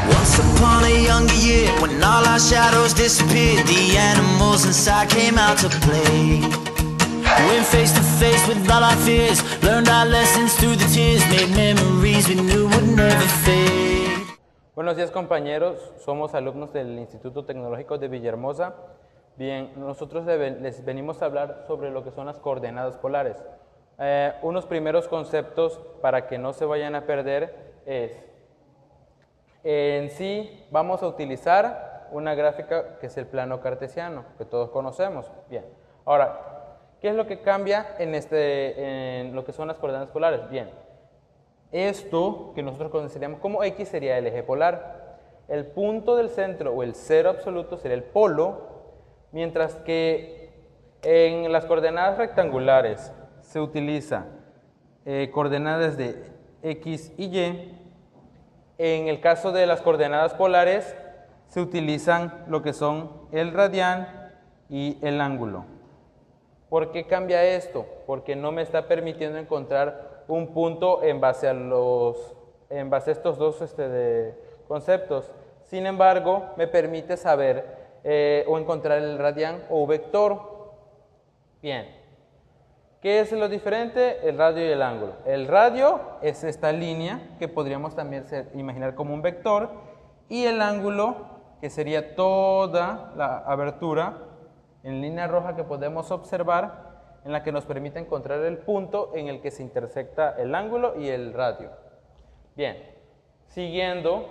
Once upon a younger year, when all our shadows disappeared, the animals inside came out to play. Went face to face with all our fears, learned our lessons through the tears, made memories we knew would never fade. Buenos días, compañeros, somos alumnos del Instituto Tecnológico de Villahermosa. Bien, nosotros les venimos a hablar sobre lo que son las coordenadas polares. Unos primeros conceptos para que no se vayan a perder es, en sí vamos a utilizar una gráfica que es el plano cartesiano, que todos conocemos. Bien, ahora, ¿qué es lo que cambia en lo que son las coordenadas polares? Bien, esto que nosotros conoceríamos como X sería el eje polar. El punto del centro o el cero absoluto sería el polo, mientras que en las coordenadas rectangulares se utiliza coordenadas de X y Y. En el caso de las coordenadas polares se utilizan lo que son el radián y el ángulo. ¿Por qué cambia esto? Porque no me está permitiendo encontrar un punto en base a estos dos conceptos. Sin embargo, me permite saber o encontrar el radián o vector. Bien, ¿qué es lo diferente? El radio y el ángulo. El radio es esta línea que podríamos también imaginar como un vector, y el ángulo, que sería toda la abertura en línea roja que podemos observar, en la que nos permite encontrar el punto en el que se intersecta el ángulo y el radio. Bien, siguiendo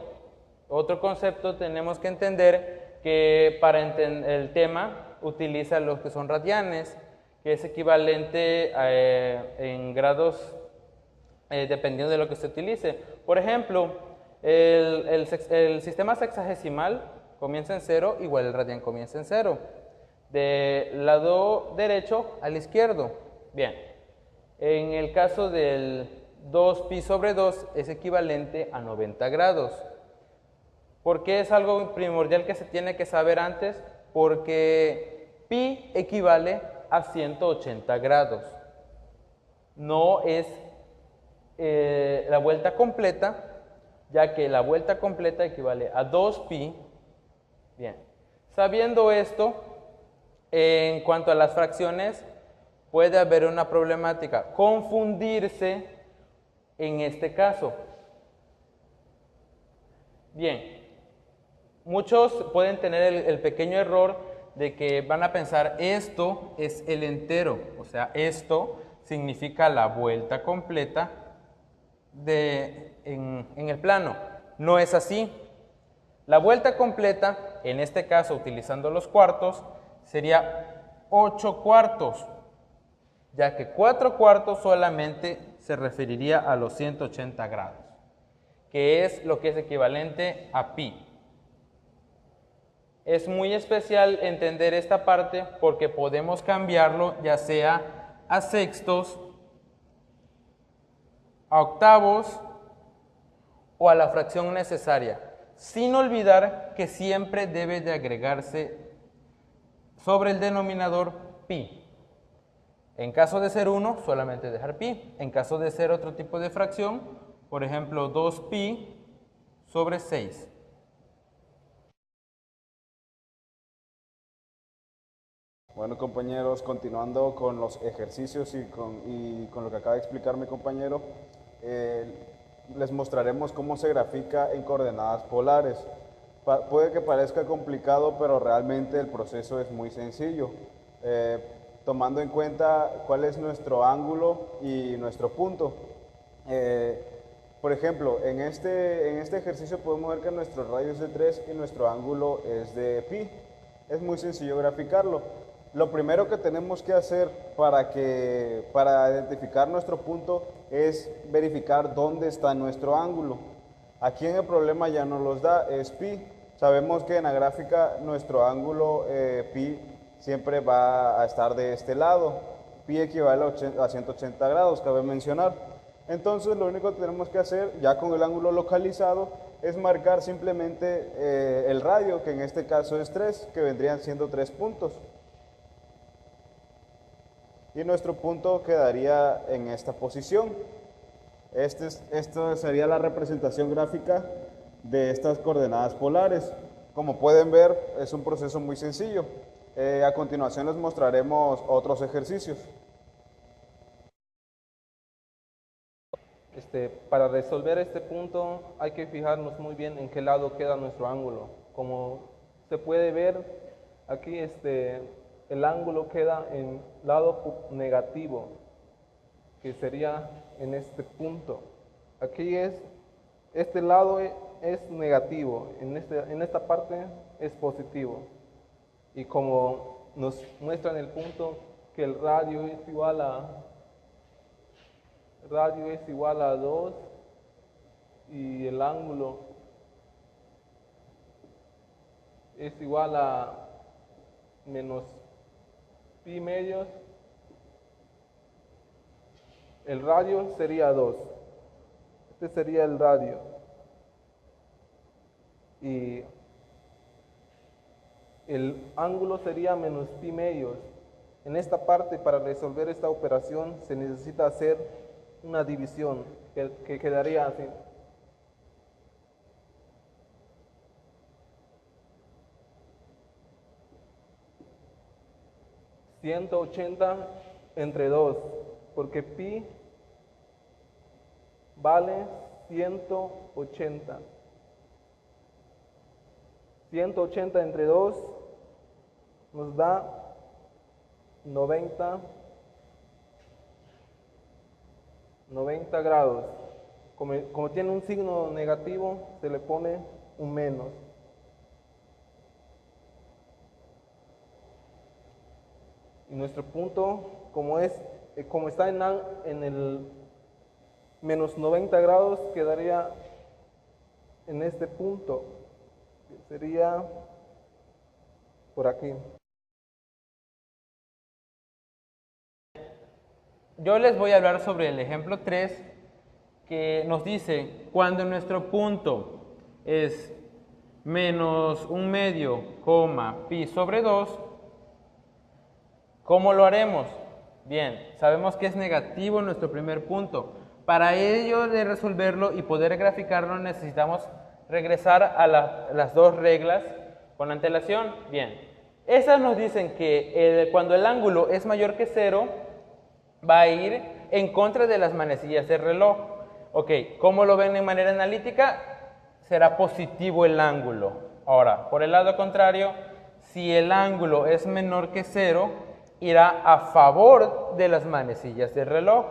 otro concepto, tenemos que entender que para el tema utiliza lo que son radianes, que es equivalente en grados dependiendo de lo que se utilice. Por ejemplo, el sistema sexagesimal comienza en 0, igual el radián comienza en 0. Del lado derecho al izquierdo. Bien, en el caso del 2pi sobre 2 es equivalente a 90 grados. ¿Por qué es algo primordial que se tiene que saber antes? Porque pi equivale a 180 grados. No es la vuelta completa, ya que la vuelta completa equivale a 2pi. Bien, sabiendo esto, en cuanto a las fracciones, puede haber una problemática, confundirse en este caso. Bien, muchos pueden tener el pequeño error de que van a pensar esto es el entero, o sea, esto significa la vuelta completa en el plano. No es así. La vuelta completa, en este caso utilizando los cuartos, sería 8 cuartos, ya que 4 cuartos solamente se referiría a los 180 grados, que es lo que es equivalente a pi. Es muy especial entender esta parte porque podemos cambiarlo ya sea a sextos, a octavos o a la fracción necesaria, sin olvidar que siempre debe de agregarse sobre el denominador pi. En caso de ser 1, solamente dejar pi. En caso de ser otro tipo de fracción, por ejemplo, 2pi sobre 6. Bueno, compañeros, continuando con los ejercicios y con lo que acaba de explicar mi compañero, les mostraremos cómo se grafica en coordenadas polares. Puede que parezca complicado, pero realmente el proceso es muy sencillo. Tomando en cuenta cuál es nuestro ángulo y nuestro punto. Por ejemplo, en este ejercicio podemos ver que nuestro radio es de 3 y nuestro ángulo es de pi. Es muy sencillo graficarlo. Lo primero que tenemos que hacer para identificar nuestro punto es verificar dónde está nuestro ángulo. Aquí en el problema ya nos los da, es pi. Sabemos que en la gráfica nuestro ángulo pi siempre va a estar de este lado. Pi equivale a 180 grados, cabe mencionar. Entonces lo único que tenemos que hacer, ya con el ángulo localizado, es marcar simplemente el radio, que en este caso es 3, que vendrían siendo 3 puntos. Y nuestro punto quedaría en esta posición. Esta sería la representación gráfica de estas coordenadas polares. Como pueden ver, es un proceso muy sencillo. A continuación les mostraremos otros ejercicios. Para resolver este punto hay que fijarnos muy bien en qué lado queda nuestro ángulo. Como se puede ver, aquí el ángulo queda en lado negativo, que sería en este punto. Aquí este lado es negativo, en esta parte es positivo. Y como nos muestra en el punto que el radio es igual a 2 y el ángulo es igual a menos pi medios, el radio sería 2. Este sería el radio. Y el ángulo sería menos pi medios. En esta parte, para resolver esta operación, se necesita hacer una división que quedaría así. ...180 entre 2, porque pi vale 180. 180 entre 2 nos da 90 grados. Como tiene un signo negativo, se le pone un menos. Y nuestro punto, como está en el menos 90 grados, quedaría en este punto, que sería por aquí. Yo les voy a hablar sobre el ejemplo 3, que nos dice cuando nuestro punto es menos 1/2, pi sobre 2, ¿cómo lo haremos? Bien, sabemos que es negativo nuestro primer punto. Para ello de resolverlo y poder graficarlo necesitamos regresar a las dos reglas con antelación. Bien, esas nos dicen que cuando el ángulo es mayor que 0, va a ir en contra de las manecillas del reloj. Ok, ¿cómo lo ven en manera analítica? Será positivo el ángulo. Ahora, por el lado contrario, si el ángulo es menor que 0, irá a favor de las manecillas del reloj.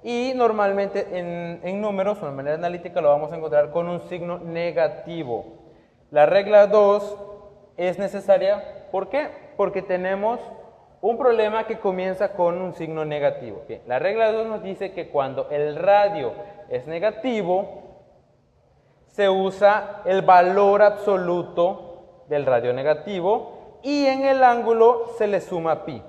Y normalmente en números o en manera analítica lo vamos a encontrar con un signo negativo. La regla 2 es necesaria. ¿Por qué? Porque tenemos un problema que comienza con un signo negativo. Bien, la regla 2 nos dice que cuando el radio es negativo, se usa el valor absoluto del radio negativo y en el ángulo se le suma pi.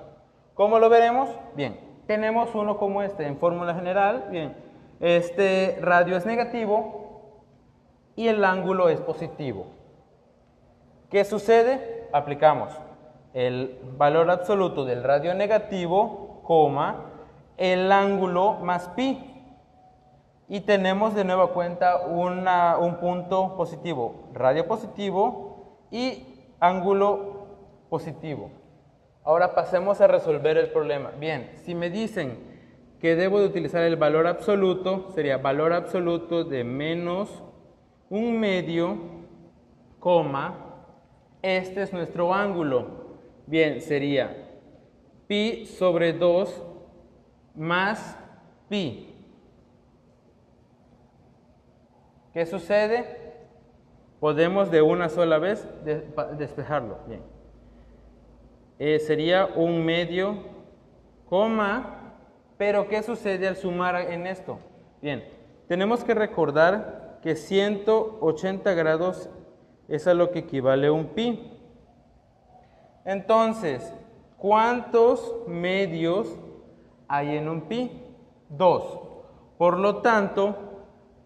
¿Cómo lo veremos? Bien, tenemos uno como en fórmula general. Bien, este radio es negativo y el ángulo es positivo. ¿Qué sucede? Aplicamos el valor absoluto del radio negativo, el ángulo más pi. Y tenemos de nueva cuenta un punto positivo, radio positivo y ángulo positivo. Ahora pasemos a resolver el problema. Bien, si me dicen que debo de utilizar el valor absoluto, sería valor absoluto de menos 1/2, este es nuestro ángulo. Bien, sería pi sobre 2 más pi. ¿Qué sucede? Podemos de una sola vez despejarlo. Bien. Sería 1/2, pero ¿qué sucede al sumar en esto? Bien, tenemos que recordar que 180 grados es a lo que equivale a un pi. Entonces, ¿cuántos medios hay en un pi? 2. Por lo tanto,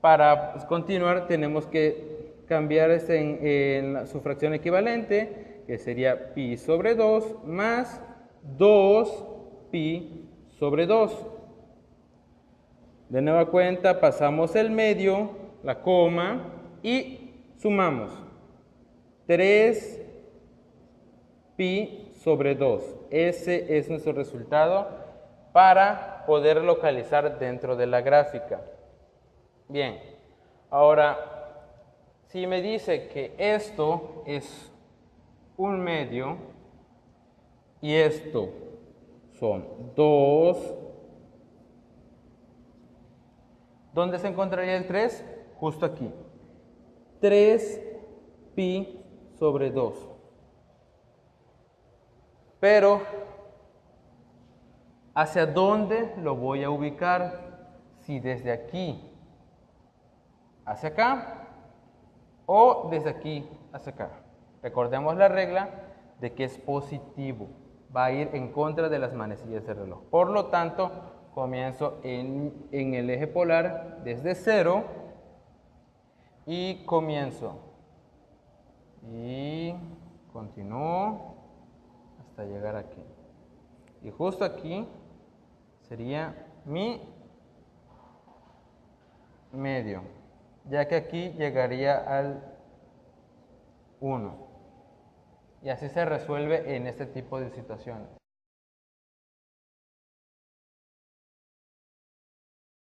para continuar tenemos que cambiar en su fracción equivalente, que sería pi sobre 2 más 2 pi sobre 2. De nueva cuenta pasamos el medio, la coma, y Sumamos 3 pi sobre 2. Ese es nuestro resultado para poder localizar dentro de la gráfica. Bien, ahora, si me dice que esto es un medio y esto son 2, ¿dónde se encontraría el 3? Justo aquí. 3 pi sobre 2. Pero, ¿hacia dónde lo voy a ubicar? Si desde aquí hacia acá o desde aquí hacia acá. Recordemos la regla de que es positivo. Va a ir en contra de las manecillas del reloj. Por lo tanto, comienzo en el eje polar desde 0 y comienzo. Y continúo hasta llegar aquí. Y justo aquí sería mi medio, ya que aquí llegaría al 1. Y así se resuelve en este tipo de situaciones.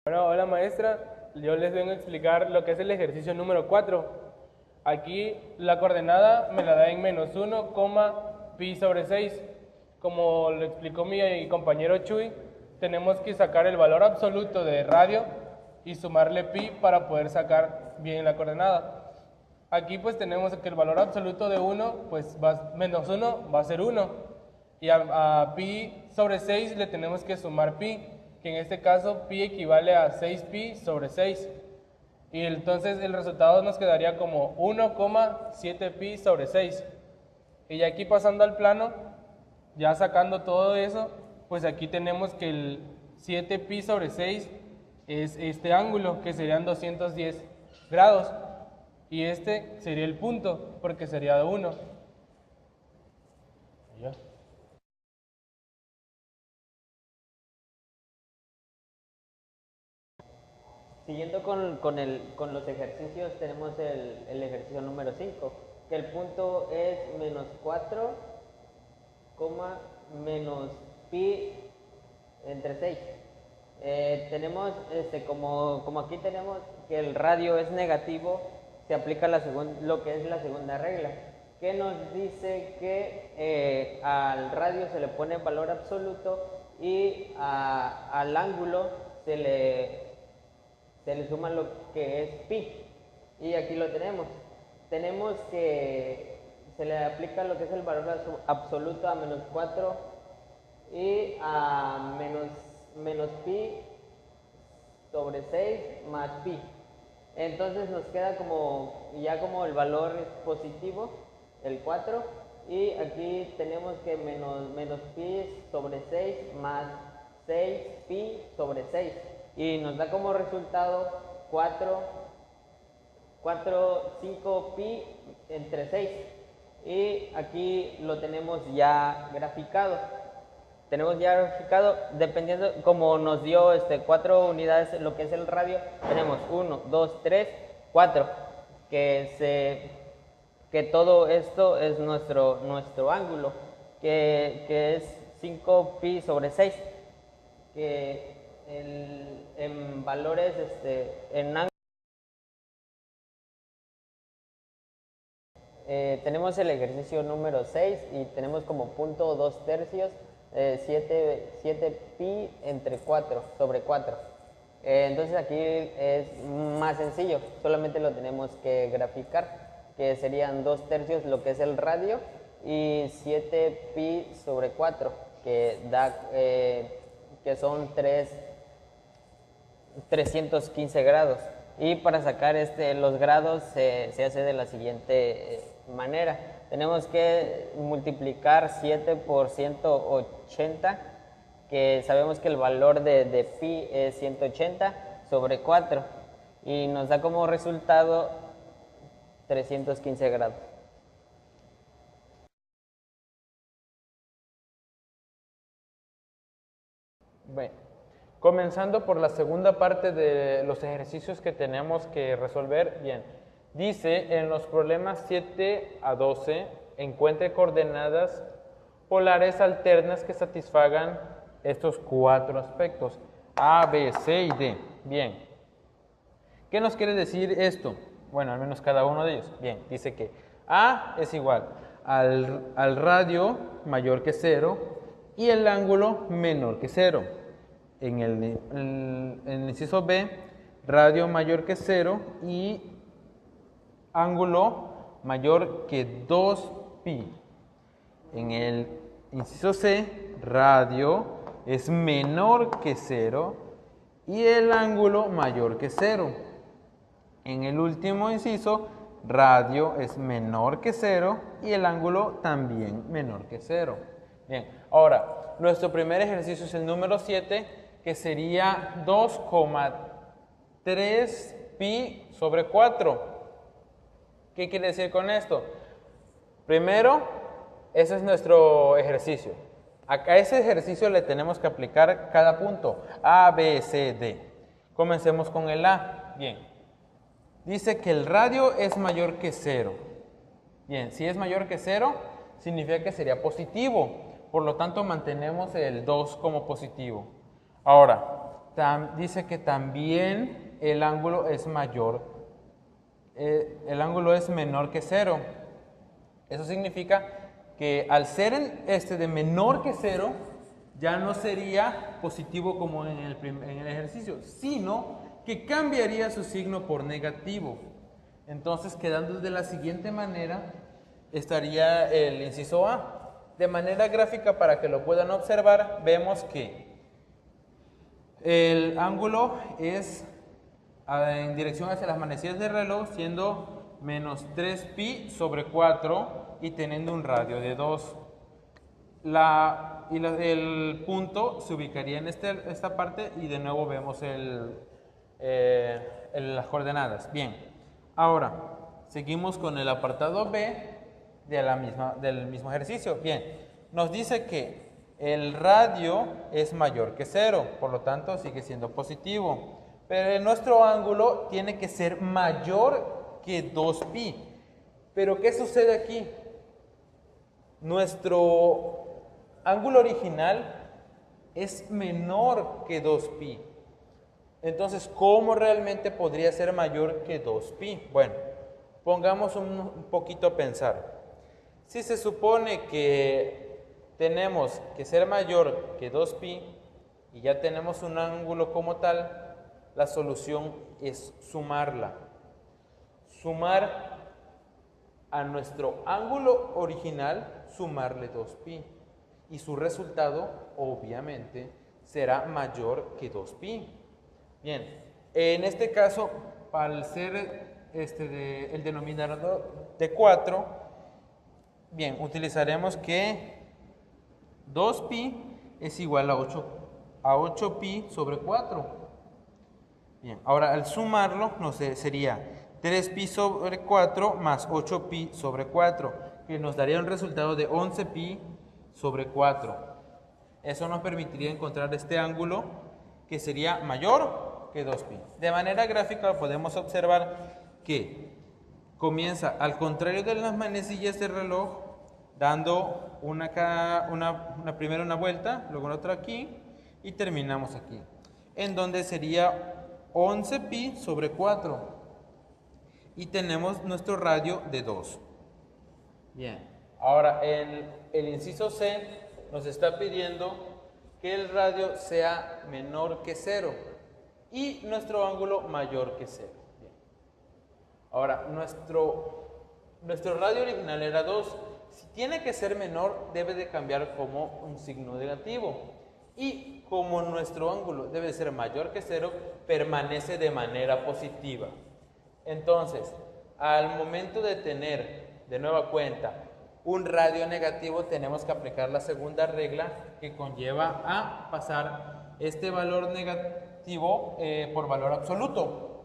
Bueno, hola maestra, yo les vengo a explicar lo que es el ejercicio número 4. Aquí la coordenada me la da en menos 1, pi sobre 6. Como lo explicó mi compañero Chuy, tenemos que sacar el valor absoluto de radio y sumarle pi para poder sacar bien la coordenada. Aquí pues tenemos que el valor absoluto de 1, pues menos 1 va a ser 1. Y a pi sobre 6 le tenemos que sumar pi, que en este caso pi equivale a 6 pi sobre 6. Y entonces el resultado nos quedaría como 1,7 pi sobre 6. Y ya aquí pasando al plano, ya sacando todo eso, pues aquí tenemos que el 7 pi sobre 6 es este ángulo, que serían 210 grados. Y este sería el punto, porque sería de 1. Ya. Siguiendo con los ejercicios, tenemos el ejercicio número 5, que el punto es menos 4, menos pi entre 6. Tenemos, como aquí tenemos que el radio es negativo, se aplica lo que es la segunda regla, que nos dice que al radio se le pone valor absoluto y al ángulo se le suma lo que es pi. Y aquí lo tenemos. Tenemos que se le aplica lo que es el valor absoluto a menos 4 y a menos pi sobre 6 más pi. Entonces nos queda como el valor es positivo, el 4, y aquí tenemos que menos pi sobre 6 más 6 pi sobre 6. Y nos da como resultado 5 pi entre 6. Y aquí lo tenemos ya graficado. Dependiendo, como nos dio 4 unidades, lo que es el radio, tenemos 1, 2, 3, 4, que todo esto es nuestro ángulo, que es 5 pi sobre 6, que en valores, en ángulo, tenemos el ejercicio número 6 y tenemos como punto 2 tercios, 7 pi entre 4 sobre 4. Entonces aquí es más sencillo, solamente lo tenemos que graficar, que serían 2 tercios lo que es el radio y 7 pi sobre 4, que da que son 315 grados. Y para sacar los grados se hace de la siguiente manera. Tenemos que multiplicar 7 por 180, que sabemos que el valor de pi es 180 sobre 4, y nos da como resultado 315 grados. Bueno, comenzando por la segunda parte de los ejercicios que tenemos que resolver. Bien, Dice en los problemas 7 a 12, encuentre coordenadas polares alternas que satisfagan estos 4 aspectos, A, B, C y D. Bien. ¿Qué nos quiere decir esto? Bueno, al menos cada uno de ellos. Bien, dice que A es igual al radio mayor que 0 y el ángulo menor que 0. En el inciso B, radio mayor que 0 y ángulo mayor que 2pi. En el inciso C, radio es menor que 0 y el ángulo mayor que 0. En el último inciso, radio es menor que 0 y el ángulo también menor que 0. Bien, ahora, nuestro primer ejercicio es el número 7, que sería 2,3 pi sobre 4. ¿Qué quiere decir con esto? Primero, ese es nuestro ejercicio. A ese ejercicio le tenemos que aplicar cada punto, A, B, C, D. Comencemos con el A. Bien, dice que el radio es mayor que 0. Bien, si es mayor que 0, significa que sería positivo. Por lo tanto, mantenemos el 2 como positivo. Ahora, dice que también el ángulo es mayor. El ángulo es menor que 0. Eso significa que al ser de menor que 0, ya no sería positivo como en el ejercicio, sino que cambiaría su signo por negativo. Entonces, quedando de la siguiente manera, estaría el inciso A. De manera gráfica, para que lo puedan observar, vemos que el ángulo es en dirección hacia las manecillas del reloj, siendo menos 3 pi sobre 4 y teniendo un radio de 2. El punto se ubicaría en esta parte y de nuevo vemos las coordenadas. Bien, ahora seguimos con el apartado B del mismo ejercicio. Bien, nos dice que el radio es mayor que 0, por lo tanto sigue siendo positivo. Pero nuestro ángulo tiene que ser mayor que 2pi. Pero ¿qué sucede aquí? Nuestro ángulo original es menor que 2pi. Entonces, ¿cómo realmente podría ser mayor que 2pi? Bueno, pongamos un poquito a pensar. Si se supone que tenemos que ser mayor que 2pi y ya tenemos un ángulo como tal, la solución es sumarla. Sumar a nuestro ángulo original, sumarle 2pi. Y su resultado, obviamente, será mayor que 2pi. Bien, en este caso, al ser el denominador de 4, bien, utilizaremos que 2pi es igual a 8pi sobre 4. Bien, ahora al sumarlo sería 3pi sobre 4 más 8pi sobre 4, que nos daría un resultado de 11pi sobre 4. Eso nos permitiría encontrar este ángulo que sería mayor que 2pi. De manera gráfica podemos observar que comienza al contrario de las manecillas del reloj, dando primero una vuelta, luego otra aquí y terminamos aquí, en donde sería 11pi sobre 4 y tenemos nuestro radio de 2. Bien, ahora en el inciso C nos está pidiendo que el radio sea menor que 0 y nuestro ángulo mayor que 0. Bien. Ahora, nuestro radio original era 2. Si tiene que ser menor, debe de cambiar como un signo negativo. Y como nuestro ángulo debe ser mayor que 0, permanece de manera positiva. Entonces, al momento de tener, de nueva cuenta, un radio negativo, tenemos que aplicar la segunda regla, que conlleva a pasar este valor negativo por valor absoluto.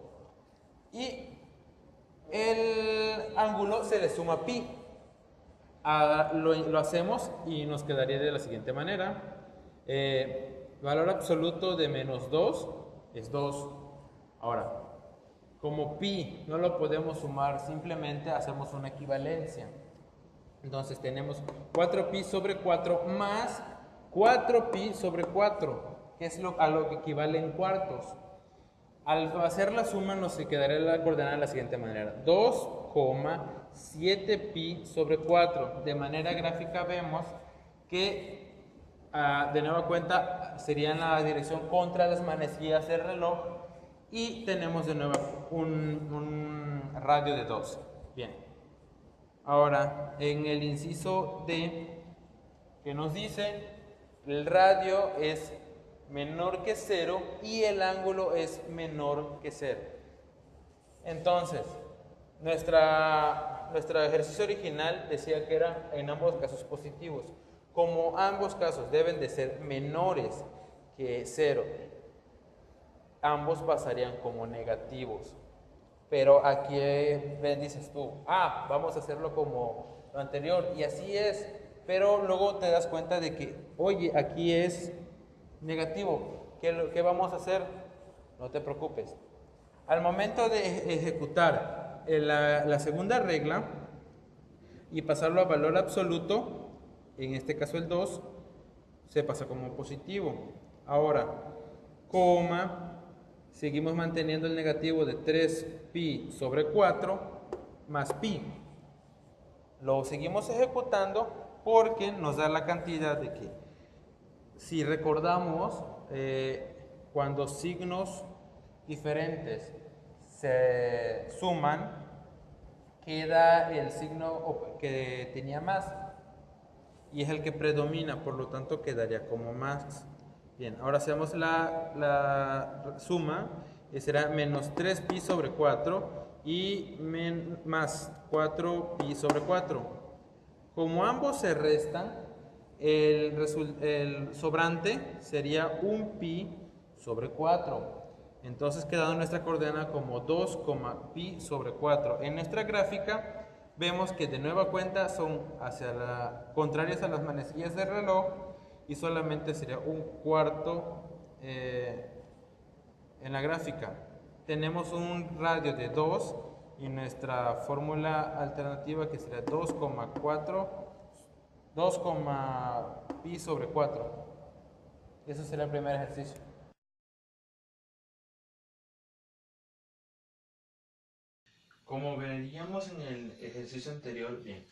Y el ángulo se le suma pi. Lo hacemos y nos quedaría de la siguiente manera. Valor absoluto de menos 2 es 2. Ahora, como pi no lo podemos sumar, simplemente hacemos una equivalencia. Entonces tenemos 4pi sobre 4 más 4pi sobre 4, que es a lo que equivale en cuartos. Al hacer la suma nos quedaría la coordenada de la siguiente manera: 2,7pi sobre 4. De manera gráfica vemos que de nueva cuenta sería en la dirección contra las manecillas del reloj y tenemos de nuevo un radio de 2. Bien. Ahora, en el inciso D, que nos dice el radio es menor que 0 y el ángulo es menor que 0. Entonces, nuestro ejercicio original decía que era en ambos casos positivos. Como ambos casos deben de ser menores que 0, ambos pasarían como negativos. Pero aquí dices tú, vamos a hacerlo como lo anterior, y así es, pero luego te das cuenta de que, oye, aquí es negativo, ¿qué vamos a hacer? No te preocupes. Al momento de ejecutar la segunda regla y pasarlo a valor absoluto, en este caso el 2, se pasa como positivo. Ahora, seguimos manteniendo el negativo de 3pi sobre 4 más pi. Lo seguimos ejecutando porque nos da la cantidad de que, si recordamos, cuando signos diferentes se suman, queda el signo que tenía más y es el que predomina, por lo tanto quedaría como más. Bien, ahora hacemos la suma, será menos 3pi sobre 4 y más 4pi sobre 4. Como ambos se restan, el sobrante sería 1pi sobre 4. Entonces queda nuestra coordenada como 2,pi sobre 4. En nuestra gráfica vemos que de nueva cuenta son contrarias a las manecillas del reloj y solamente sería un cuarto en la gráfica. Tenemos un radio de 2 y nuestra fórmula alternativa que sería 2,pi sobre 4. Ese será el primer ejercicio. Como veríamos en el ejercicio anterior, bien.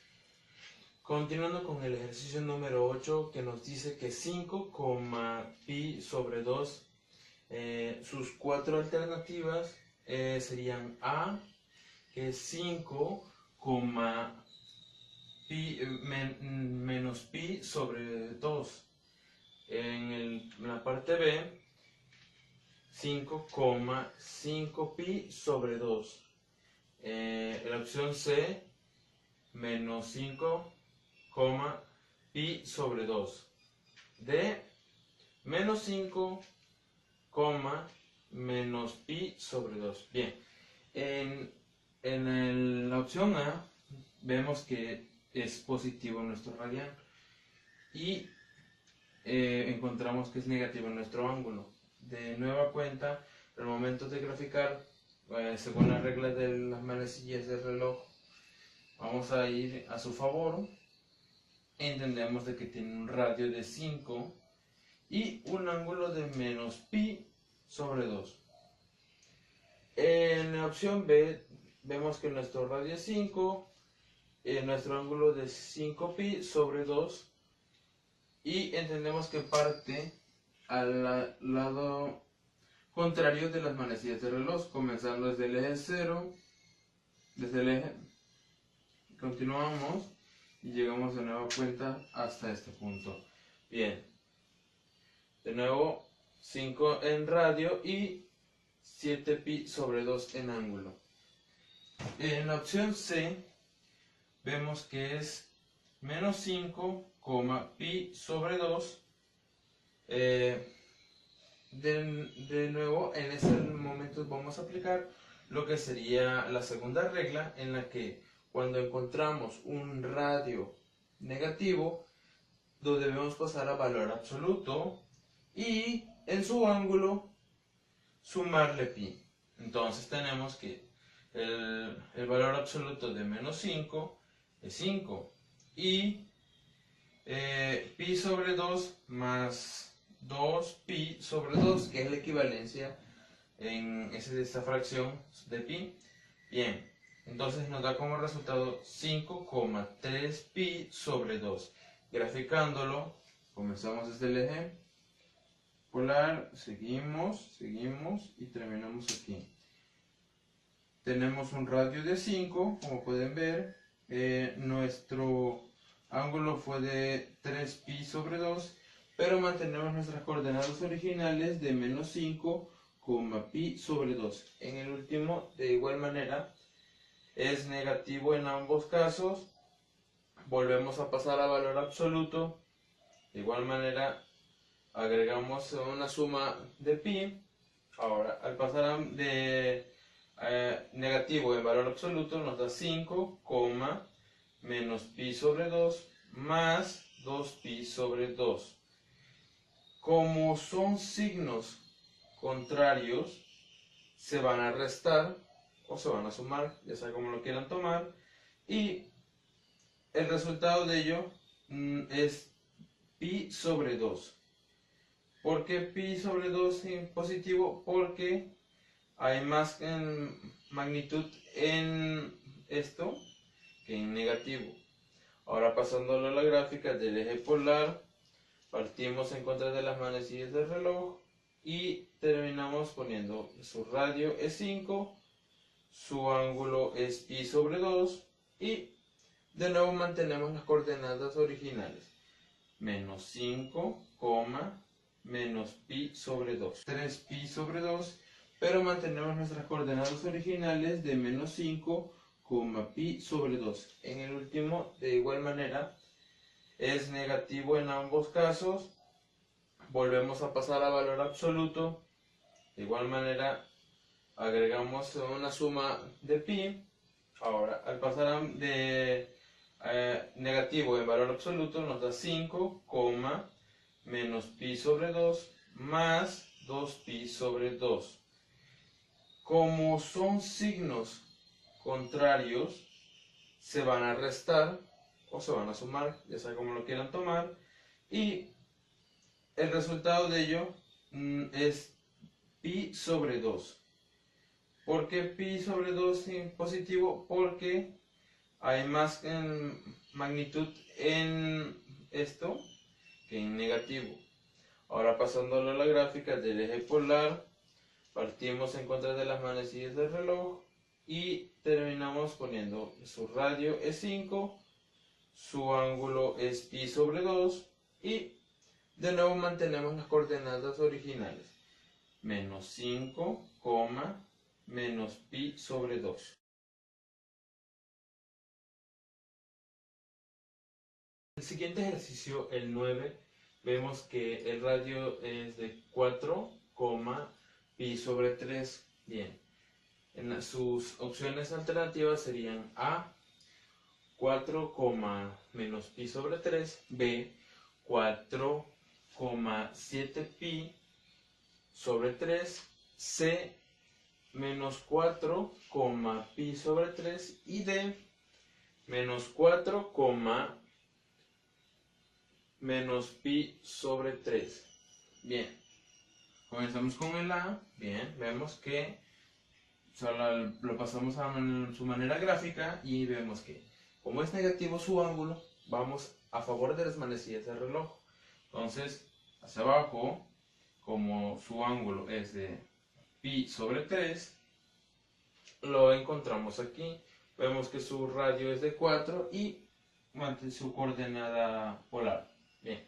Continuando con el ejercicio número 8, que nos dice que 5,pi sobre 2, sus cuatro alternativas serían A, que es 5, menos pi sobre 2. En la parte B, 5,5pi sobre 2. La opción C, menos 5, pi sobre 2. D, menos 5, menos pi sobre 2. Bien, en la opción A vemos que es positivo nuestro radian y encontramos que es negativo nuestro ángulo. De nueva cuenta, al momento de graficar, según la regla de las manecillas del reloj, vamos a ir a su favor. Entendemos de que tiene un radio de 5 y un ángulo de menos pi sobre 2. En la opción B vemos que nuestro radio es 5, nuestro ángulo de 5pi sobre 2, y entendemos que parte al lado contrario de las manecillas del reloj, comenzando desde el eje 0, continuamos y llegamos de nueva cuenta hasta este punto. Bien, de nuevo 5 en radio y 7pi sobre 2 en ángulo. En la opción C vemos que es menos 5, pi sobre 2. De nuevo, en ese momento vamos a aplicar lo que sería la segunda regla, en la que cuando encontramos un radio negativo, lo debemos pasar a valor absoluto y en su ángulo sumarle pi. Entonces tenemos que el valor absoluto de menos 5 es 5 y pi sobre 2 más 2 pi sobre 2, que es la equivalencia en esa fracción de pi. Bien, entonces nos da como resultado 5,3 pi sobre 2. Graficándolo, comenzamos desde el eje polar, seguimos y terminamos aquí. Tenemos un radio de 5, como pueden ver. Nuestro ángulo fue de 3 pi sobre 2, pero mantenemos nuestras coordenadas originales de menos 5, pi sobre 2. En el último, de igual manera, es negativo en ambos casos. Volvemos a pasar a valor absoluto. De igual manera, agregamos una suma de pi. Ahora, al pasar de negativo en valor absoluto, nos da 5, menos pi sobre 2 más 2 pi sobre 2. Como son signos contrarios, se van a restar o se van a sumar, ya sea como lo quieran tomar, y el resultado de ello es pi sobre 2. ¿Por qué pi sobre 2 en positivo? Porque hay más magnitud en esto que en negativo. Ahora, pasándolo a la gráfica del eje polar, partimos en contra de las manecillas del reloj y terminamos poniendo su radio es 5, su ángulo es pi sobre 2 y de nuevo mantenemos las coordenadas originales. Menos 5, menos pi sobre 2. 3 pi sobre 2, pero mantenemos nuestras coordenadas originales de menos 5, pi sobre 2. En el último, de igual manera, es negativo en ambos casos. Volvemos a pasar a valor absoluto. De igual manera, agregamos una suma de pi. Ahora, al pasar de negativo en valor absoluto, nos da 5, menos pi sobre 2 más 2 pi sobre 2. Como son signos contrarios, se van a restar o se van a sumar, ya sea como lo quieran tomar, y el resultado de ello es pi sobre 2. ¿Por qué pi sobre 2 en positivo? Porque hay más magnitud en esto que en negativo. Ahora, pasándolo a la gráfica del eje polar, partimos en contra de las manecillas del reloj y terminamos poniendo su radio es 5, su ángulo es pi sobre 2 y de nuevo mantenemos las coordenadas originales. Menos 5, menos pi sobre 2. El siguiente ejercicio, el 9, vemos que el radio es de 4, pi sobre 3. Bien, en sus opciones alternativas serían A, 4, menos pi sobre 3, B, 4,7 pi sobre 3, C, menos 4, pi sobre 3 y D, menos 4, menos pi sobre 3. Bien, comenzamos con el A. Bien, vemos que solo lo pasamos a su manera gráfica y vemos que como es negativo su ángulo, vamos a favor de las manecillas del reloj. Entonces, hacia abajo, como su ángulo es de pi sobre 3, lo encontramos aquí. Vemos que su radio es de 4 y su coordenada polar. Bien.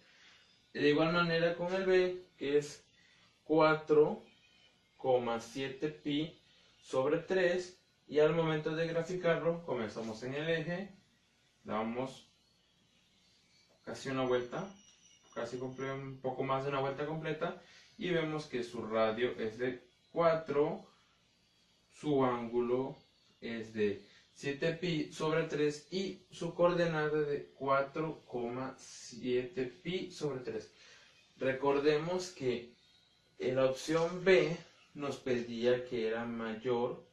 De igual manera con el B, que es 4,7 pi sobre 3, y al momento de graficarlo, comenzamos en el eje, damos casi una vuelta, un poco más de una vuelta completa, y vemos que su radio es de 4, su ángulo es de 7 pi sobre 3 y su coordenada de 4,7 pi sobre 3. Recordemos que en la opción B nos pedía que era mayor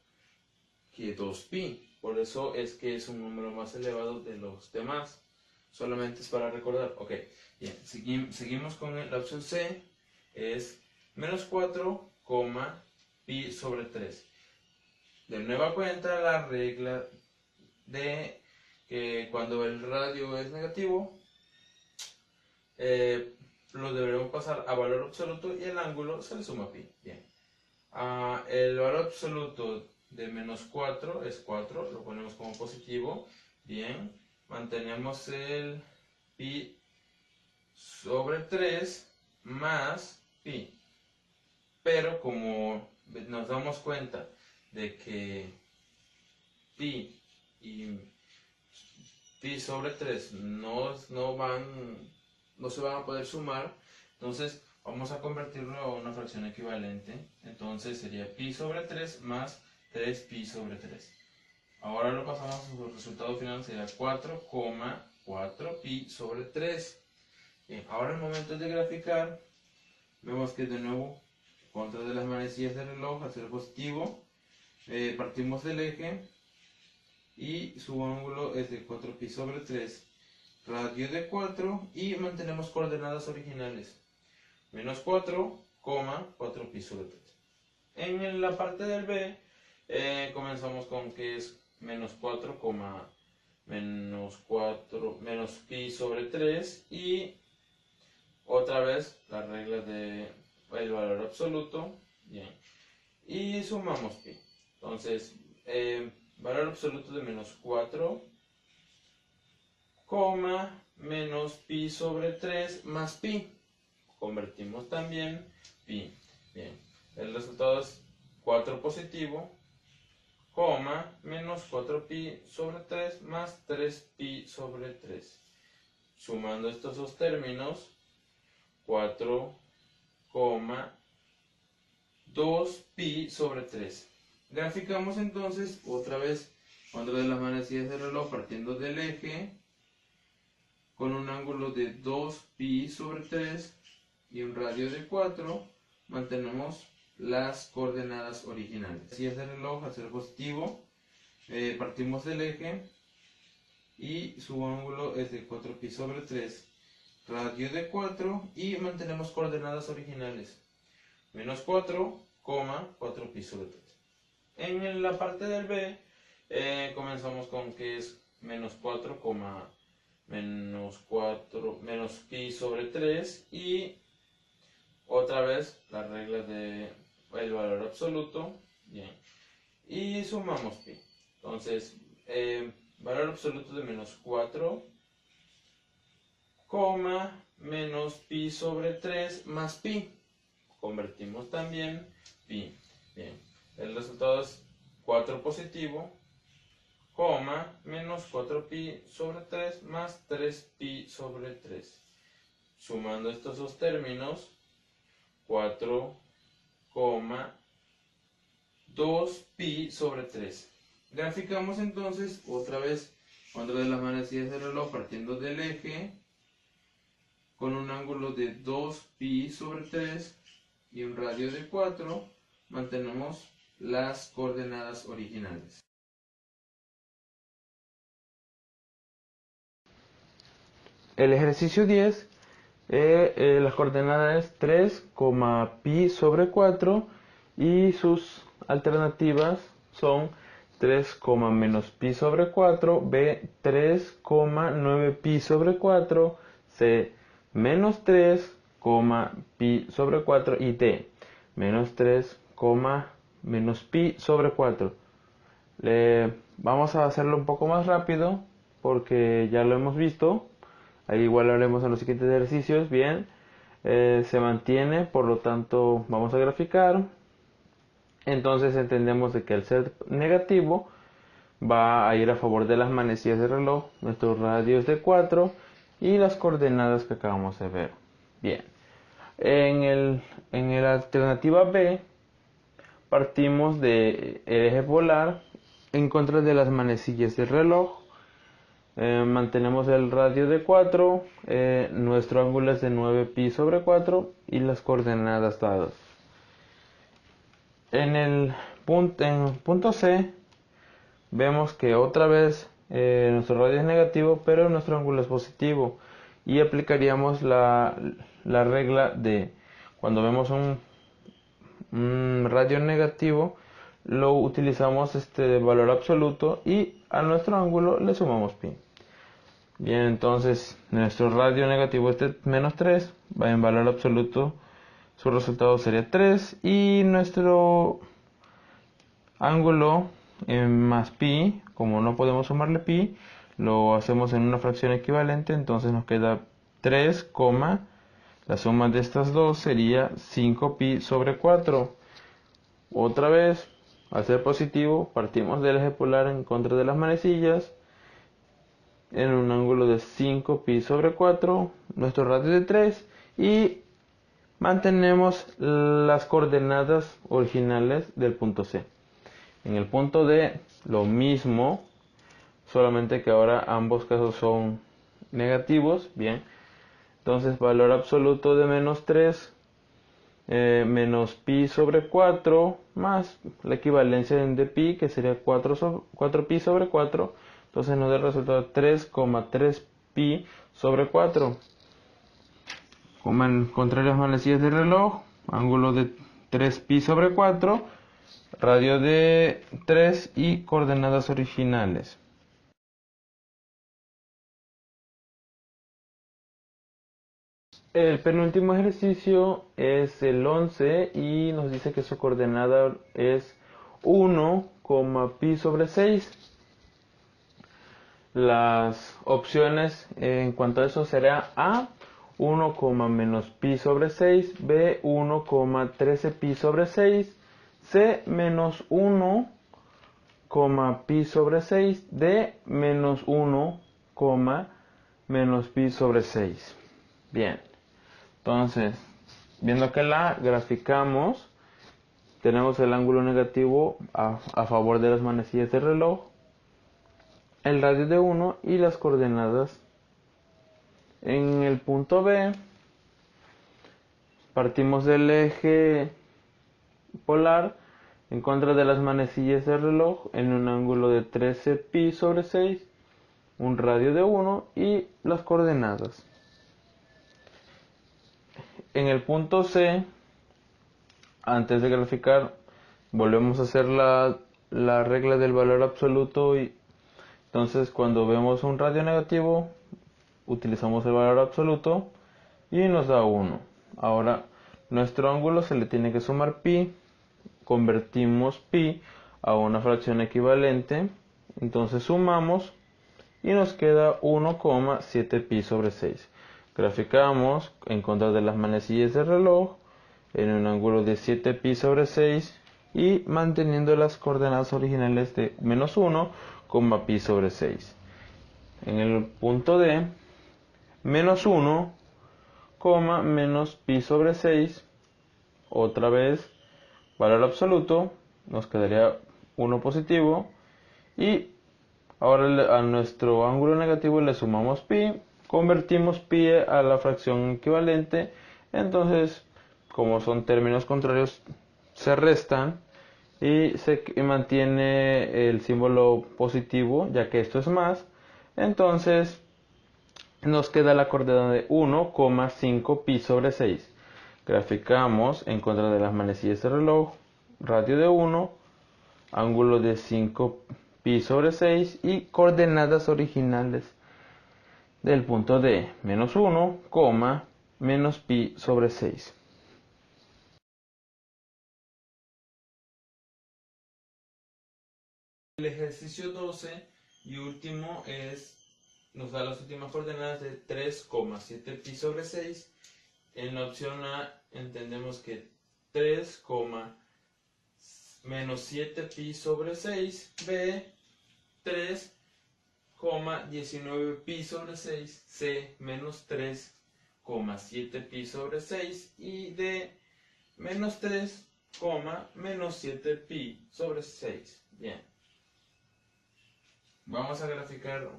que 2pi. Por eso es que es un número más elevado de los demás. Solamente es para recordar. Ok, bien, seguimos con la opción C. Es menos 4, pi sobre 3. De nueva cuenta, la regla de que cuando el radio es negativo, lo deberemos pasar a valor absoluto y el ángulo se le suma pi. Bien. El valor absoluto de menos 4 es 4, lo ponemos como positivo. Bien. Mantenemos el pi sobre 3 más pi. Pero como nos damos cuenta de que pi y pi sobre 3 no se van a poder sumar, entonces vamos a convertirlo a una fracción equivalente. Entonces sería pi sobre 3 más 3pi sobre 3. Ahora lo pasamos a su resultado final, sería 4,4pi sobre 3. Bien, ahora al momento de graficar, vemos que de nuevo, contra de las manecillas del reloj, al ser positivo, partimos del eje y su ángulo es de 4pi sobre 3, radio de 4 y mantenemos coordenadas originales, menos 4, 4pi sobre 3. En la parte del B, comenzamos con que es menos 4, menos pi sobre 3 y otra vez la regla de el valor absoluto. Bien, y sumamos pi. Entonces, valor absoluto de menos 4, menos pi sobre 3 más pi. Convertimos también pi. Bien, el resultado es 4 positivo, menos 4pi sobre 3 más 3pi sobre 3. Sumando estos dos términos, 4,2pi sobre 3. Graficamos entonces otra vez cuando de las manecillas del reloj partiendo del eje con un ángulo de 2pi sobre 3 y un radio de 4. Mantenemos las coordenadas originales. Si es el reloj al ser positivo, partimos del eje y su ángulo es de 4pi sobre 3, radio de 4 y mantenemos coordenadas originales, menos 4, 4pi sobre 3. En la parte del B, comenzamos con que es menos 4, menos pi sobre 3 y otra vez la regla de el valor absoluto. Bien, y sumamos pi. Entonces, valor absoluto de menos 4, menos pi sobre 3 más pi. Convertimos también pi. Bien, el resultado es 4 positivo, menos 4pi sobre 3 más 3pi sobre 3. Sumando estos dos términos, 4,2pi sobre 3. Graficamos entonces otra vez cuando de las manecillas del reloj partiendo del eje con un ángulo de 2pi sobre 3 y un radio de 4. Mantenemos las coordenadas originales. El ejercicio 10, las coordenadas es 3, pi sobre 4 y sus alternativas son 3, menos pi sobre 4, b 3, 9pi sobre 4, c menos 3, pi sobre 4 y d menos 3, menos pi sobre 4. Vamos a hacerlo un poco más rápido porque ya lo hemos visto. Ahí igual lo haremos en los siguientes ejercicios. Bien, se mantiene, por lo tanto vamos a graficar. Entonces entendemos de que al ser negativo va a ir a favor de las manecillas del reloj. Nuestro radio es de 4 y las coordenadas que acabamos de ver. Bien, en la alternativa B partimos del eje polar en contra de las manecillas del reloj. Mantenemos el radio de 4, nuestro ángulo es de 9pi sobre 4 y las coordenadas dadas. en punto C vemos que otra vez nuestro radio es negativo, pero nuestro ángulo es positivo. Y aplicaríamos la regla de cuando vemos un radio negativo, lo utilizamos valor absoluto y a nuestro ángulo le sumamos pi. Bien, entonces nuestro radio negativo es de menos 3, va en valor absoluto, su resultado sería 3 y nuestro ángulo más pi, como no podemos sumarle pi, lo hacemos en una fracción equivalente, entonces nos queda 3, la suma de estas dos sería 5pi sobre 4. Otra vez, al ser positivo, partimos del eje polar en contra de las manecillas, en un ángulo de 5pi sobre 4, nuestro radio es de 3 y mantenemos las coordenadas originales del punto C. En el punto D lo mismo, solamente que ahora ambos casos son negativos. Bien, entonces valor absoluto de menos 3 menos pi sobre 4 más la equivalencia de pi, que sería 4pi sobre 4. Entonces nos da el resultado 3,3 pi sobre 4. Como encontré las manecillas del reloj, ángulo de 3pi sobre 4, radio de 3 y coordenadas originales. El penúltimo ejercicio es el 11 y nos dice que su coordenada es 1, pi sobre 6. Las opciones en cuanto a eso será A, 1, menos pi sobre 6, B, 1,13 pi sobre 6, C, menos 1, pi sobre 6, D, menos 1, menos pi sobre 6. Bien, entonces, viendo que la graficamos, tenemos el ángulo negativo a favor de las manecillas del reloj, el radio de 1 y las coordenadas. En el punto B, partimos del eje polar en contra de las manecillas del reloj en un ángulo de 13 pi sobre 6, un radio de 1 y las coordenadas. En el punto C, antes de graficar, volvemos a hacer la regla del valor absoluto y entonces cuando vemos un radio negativo utilizamos el valor absoluto y nos da 1. Ahora nuestro ángulo se le tiene que sumar pi, convertimos pi a una fracción equivalente, entonces sumamos y nos queda 1,7 pi sobre 6. Graficamos en contra de las manecillas del reloj en un ángulo de 7 pi sobre 6 y manteniendo las coordenadas originales de menos 1, pi sobre 6. En el punto D, menos 1, menos pi sobre 6, otra vez valor absoluto, nos quedaría 1 positivo y ahora a nuestro ángulo negativo le sumamos pi, convertimos pi a la fracción equivalente, entonces como son términos contrarios se restan y se mantiene el símbolo positivo ya que esto es más, entonces nos queda la coordenada de 1,5 pi sobre 6. Graficamos en contra de las manecillas del reloj, radio de 1, ángulo de 5 pi sobre 6 y coordenadas originales del punto D, menos 1, menos pi sobre 6. El ejercicio 12 y último nos da las últimas coordenadas de 3,7 pi sobre 6. En la opción A entendemos que 3, menos 7 pi sobre 6, B, 3, 19 pi sobre 6, C, menos 3, 7 pi sobre 6 y D, menos 3, menos 7 pi sobre 6. Bien. Vamos a graficar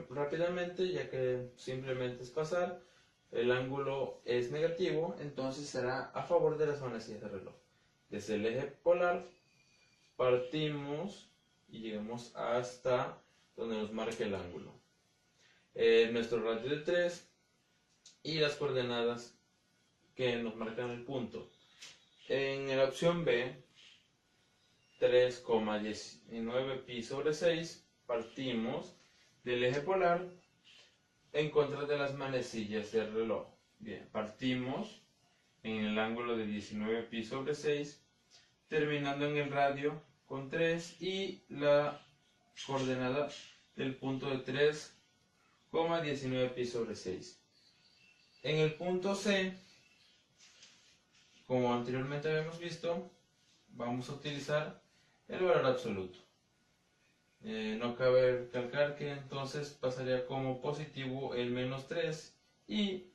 rápidamente, ya que simplemente es pasar. El ángulo es negativo, entonces será a favor de las manecillas del reloj. desde el eje polar, partimos y llegamos hasta donde nos marca el ángulo. Nuestro radio de 3 y las coordenadas que nos marcan el punto. En la opción B, 3,19 pi sobre 6, partimos del eje polar en contra de las manecillas del reloj. Bien, partimos en el ángulo de 19 pi sobre 6, terminando en el radio con 3 y la coordenada del punto de 3,19 pi sobre 6. En el punto C, como anteriormente habíamos visto, vamos a utilizar el valor absoluto. No cabe recalcar que entonces pasaría como positivo el menos 3 y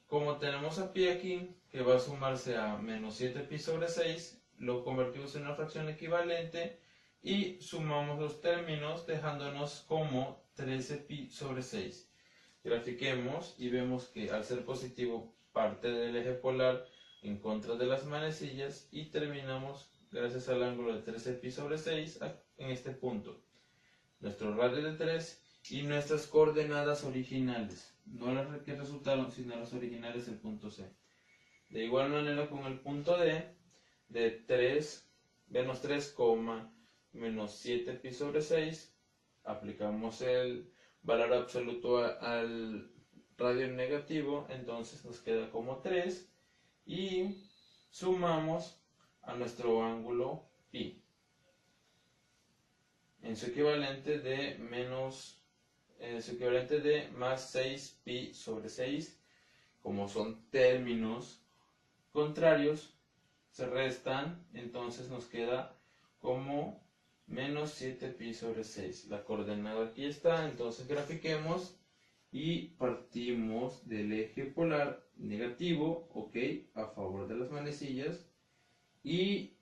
como tenemos a pi aquí que va a sumarse a menos 7 pi sobre 6, lo convertimos en una fracción equivalente y sumamos los términos dejándonos como 13 pi sobre 6. Grafiquemos y vemos que al ser positivo parte del eje polar en contra de las manecillas y terminamos gracias al ángulo de 13 pi sobre 6 en este punto. Nuestro radio de 3 y nuestras coordenadas originales, no las que resultaron sino las originales del punto C. De igual manera con el punto D de 3 menos 3, menos 7 pi sobre 6, aplicamos el valor absoluto al radio negativo, entonces nos queda como 3 y sumamos a nuestro ángulo pi en su equivalente de más 6 pi sobre 6. Como son términos contrarios, se restan, entonces nos queda como menos 7 pi sobre 6. La coordenada aquí está, entonces grafiquemos y partimos del eje polar negativo, ok, a favor de las manecillas, y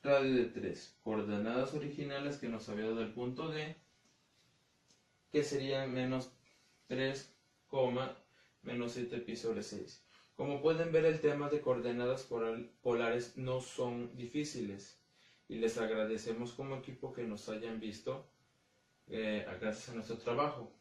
radio de 3, coordenadas originales que nos había dado el punto D, que sería menos 3, menos 7 pi sobre 6. Como pueden ver, el tema de coordenadas polares no son difíciles y les agradecemos como equipo que nos hayan visto gracias a nuestro trabajo.